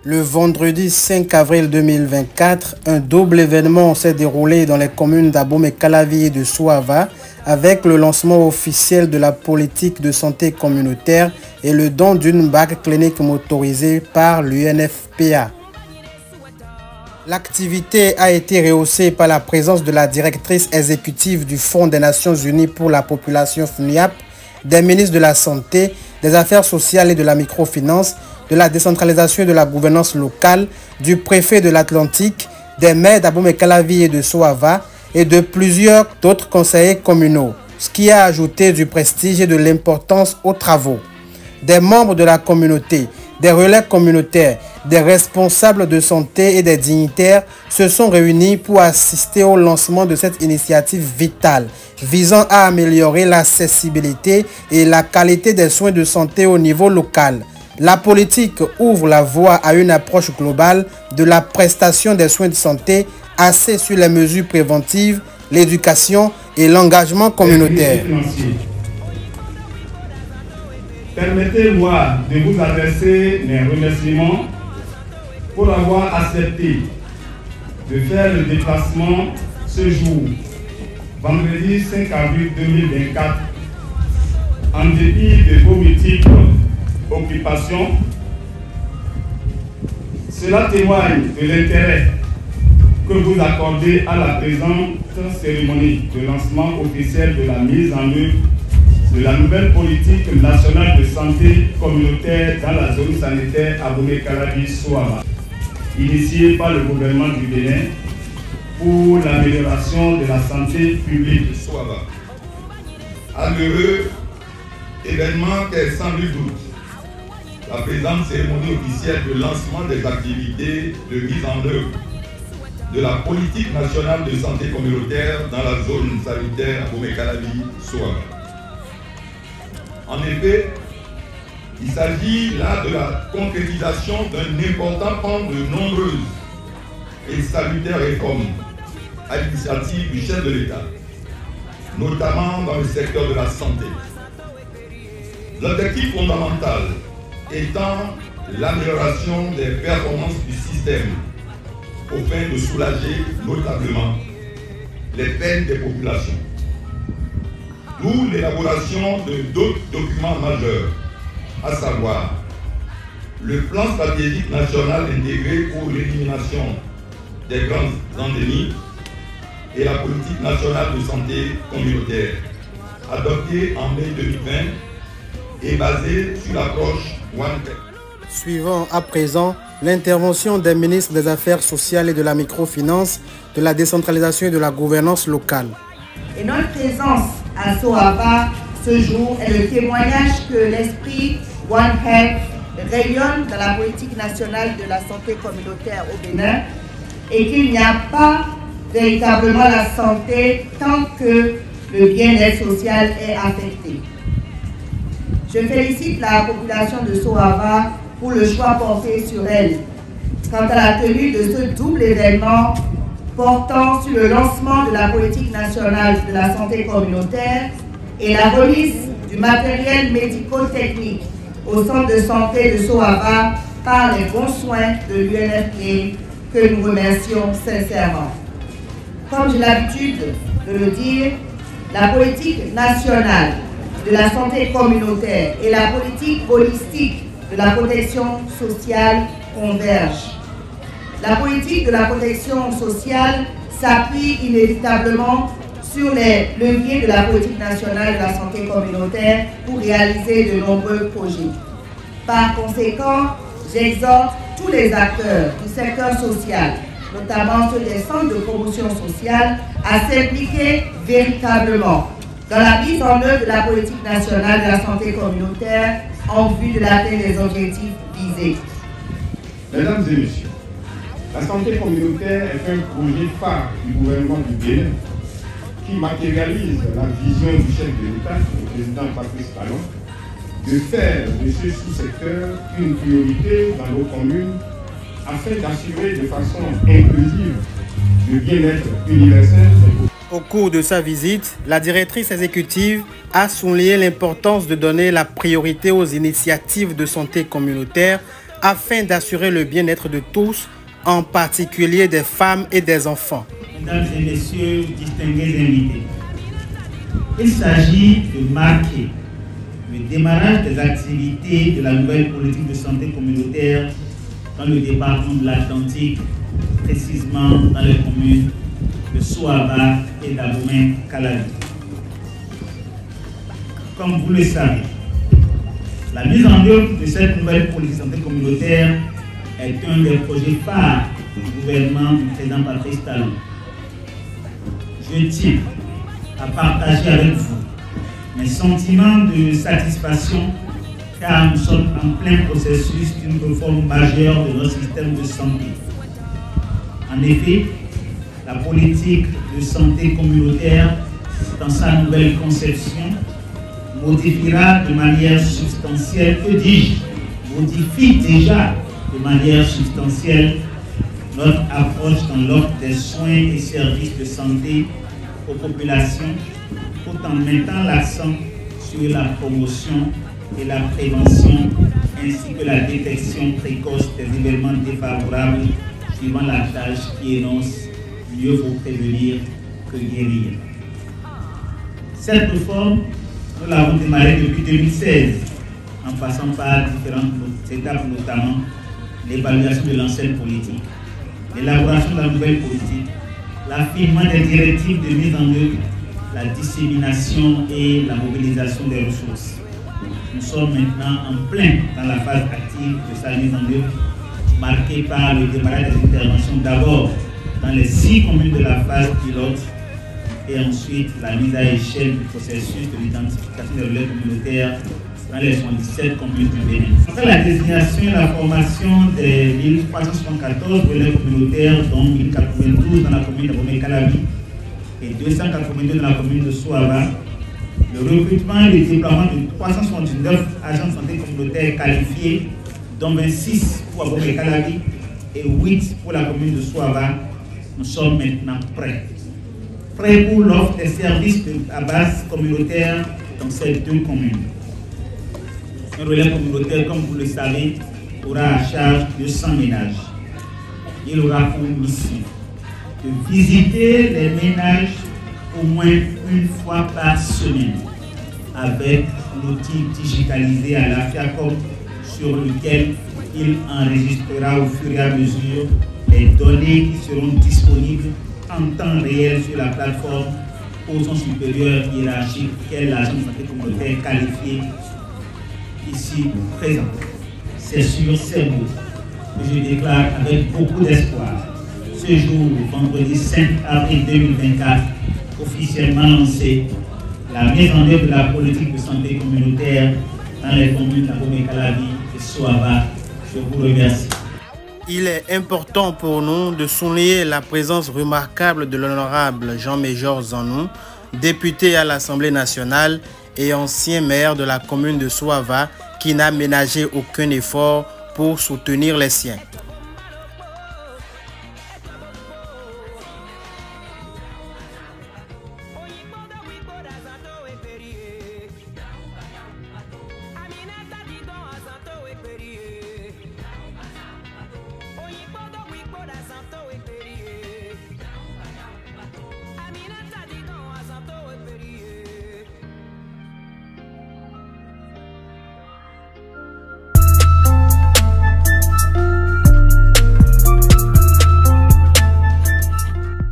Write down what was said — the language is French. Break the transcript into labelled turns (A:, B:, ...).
A: Le vendredi 5 avril 2024, un double événement s'est déroulé dans les communes d'Abomey-Calavi et de Soava avec le lancement officiel de la politique de santé communautaire et le don d'une bague clinique motorisée par l'UNFPA. L'activité a été rehaussée par la présence de la directrice exécutive du Fonds des Nations Unies pour la population FNUAP, des ministres de la Santé, des Affaires sociales et de la microfinance, de la décentralisation et de la gouvernance locale, du préfet de l'Atlantique, des maires d'Abomey-Calavi et de Soava et de plusieurs autres conseillers communaux, ce qui a ajouté du prestige et de l'importance aux travaux. Des membres de la communauté, des relais communautaires, des responsables de santé et des dignitaires se sont réunis pour assister au lancement de cette initiative vitale visant à améliorer l'accessibilité et la qualité des soins de santé au niveau local. La politique ouvre la voie à une approche globale de la prestation des soins de santé axée sur les mesures préventives, l'éducation et l'engagement communautaire.
B: Permettez-moi de vous adresser mes remerciements pour avoir accepté de faire le déplacement ce jour, vendredi 5 avril 2024, en dépit de vos multiples occupations. Cela témoigne de l'intérêt que vous accordez à la présente cérémonie de lancement officiel de la mise en œuvre de la nouvelle politique nationale de santé communautaire dans la zone sanitaire Abomey-Calavi-Soava, initiée par le gouvernement du Bénin pour l'amélioration de la santé publique de Soava.
C: À l'heureux événement qu'est sans nul doute la présente cérémonie officielle de lancement des activités de mise en œuvre de la politique nationale de santé communautaire dans la zone sanitaire Abomey-Calavi-Soava. En effet, il s'agit là de la concrétisation d'un important pan de nombreuses et salutaires réformes à l'initiative du chef de l'État, notamment dans le secteur de la santé. L'objectif fondamental étant l'amélioration des performances du système au fin de soulager notablement les peines des populations. D'où l'élaboration de d'autres documents majeurs, à savoir le plan stratégique national intégré pour l'élimination des grandes endémies et la politique nationale de santé communautaire, adoptée en mai 2020 et basée sur l'approche One Tech.
A: Suivant à présent l'intervention des ministres des Affaires sociales et de la microfinance, de la décentralisation et de la gouvernance locale.
D: Et notre présence à Soava ce jour est le témoignage que l'esprit One Health rayonne dans la politique nationale de la santé communautaire au Bénin et qu'il n'y a pas véritablement la santé tant que le bien-être social est affecté. Je félicite la population de Soava pour le choix porté sur elle quant à la tenue de ce double événement portant sur le lancement de la politique nationale de la santé communautaire et la remise du matériel médico-technique au centre de santé de Soava par les bons soins de l'UNFPA que nous remercions sincèrement. Comme j'ai l'habitude de le dire, la politique nationale de la santé communautaire et la politique holistique de la protection sociale convergent. La politique de la protection sociale s'appuie inévitablement sur les leviers de la politique nationale de la santé communautaire pour réaliser de nombreux projets. Par conséquent, j'exhorte tous les acteurs du secteur social, notamment ceux des centres de promotion sociale, à s'impliquer véritablement dans la mise en œuvre de la politique nationale de la santé communautaire en vue de l'atteinte des objectifs visés.
B: Mesdames et messieurs, la santé communautaire est un projet phare du gouvernement du Bénin qui matérialise la vision du chef de l'État, le président Patrice Talon, de faire de ce sous-secteur une priorité dans nos communes afin d'assurer de façon inclusive le bien-être universel.
A: Au cours de sa visite, la directrice exécutive a souligné l'importance de donner la priorité aux initiatives de santé communautaire afin d'assurer le bien-être de tous, en particulier des femmes et des enfants.
E: Mesdames et messieurs, distingués invités, il s'agit de marquer le démarrage des activités de la nouvelle politique de santé communautaire dans le département de l'Atlantique, précisément dans les communes de Souaba et d'Abomey-Calavi. Comme vous le savez, la mise en œuvre de cette nouvelle politique de santé communautaire est un des projets phares du gouvernement du président Patrice Talon. Je tiens à partager avec vous mes sentiments de satisfaction car nous sommes en plein processus d'une réforme majeure de notre système de santé. En effet, la politique de santé communautaire, dans sa nouvelle conception, modifiera de manière substantielle, modifie déjà de manière substantielle notre approche dans l'offre des soins et services de santé aux populations, tout en mettant l'accent sur la promotion et la prévention, ainsi que la détection précoce des événements défavorables, suivant la tâche qui énonce « mieux vaut prévenir que guérir ». Cette réforme, nous l'avons démarrée depuis 2016, en passant par différentes étapes, notamment l'évaluation de l'ancienne politique, l'élaboration de la nouvelle politique, l'affinement des directives de mise en œuvre, la dissémination et la mobilisation des ressources. Nous sommes maintenant en plein dans la phase active de sa mise en œuvre, marquée par le démarrage des interventions d'abord dans les 6 communes de la phase pilote et ensuite la mise à échelle du processus de l'identification des relais communautaires dans les 77 communes du Bénin. Après la désignation et la formation des 1374 relais communautaires, dont 1092 dans la commune d'Abomey-Calavi et 282 dans la commune de Souaba, le recrutement et le déploiement de 379 agents de santé communautaire qualifiés, dont 26 pour Abomey-Calavi et 8 pour la commune de Souaba, nous sommes maintenant prêts. Prêts pour l'offre des services à base communautaire dans ces 2 communes. Un relais communautaire, comme vous le savez, aura à charge de 100 ménages. Il aura pour mission de visiter les ménages au moins une fois par semaine avec l'outil digitalisé à la FIACOM sur lequel il enregistrera au fur et à mesure les données qui seront disponibles en temps réel sur la plateforme pour son supérieur hiérarchique, qu'est l'agent de santé communautaire qualifié ici présent. C'est sur ces mots que je déclare avec beaucoup d'espoir ce jour, vendredi 5 avril 2024, officiellement lancé la mise en œuvre de la politique de santé communautaire dans les communes d'Abomey-Calavi et Souaba. Je vous remercie.
A: Il est important pour nous de souligner la présence remarquable de l'honorable Jean-Méjor Zanou, député à l'Assemblée nationale et ancien maire de la commune de Souaba, qui n'a ménagé aucun effort pour soutenir les siens.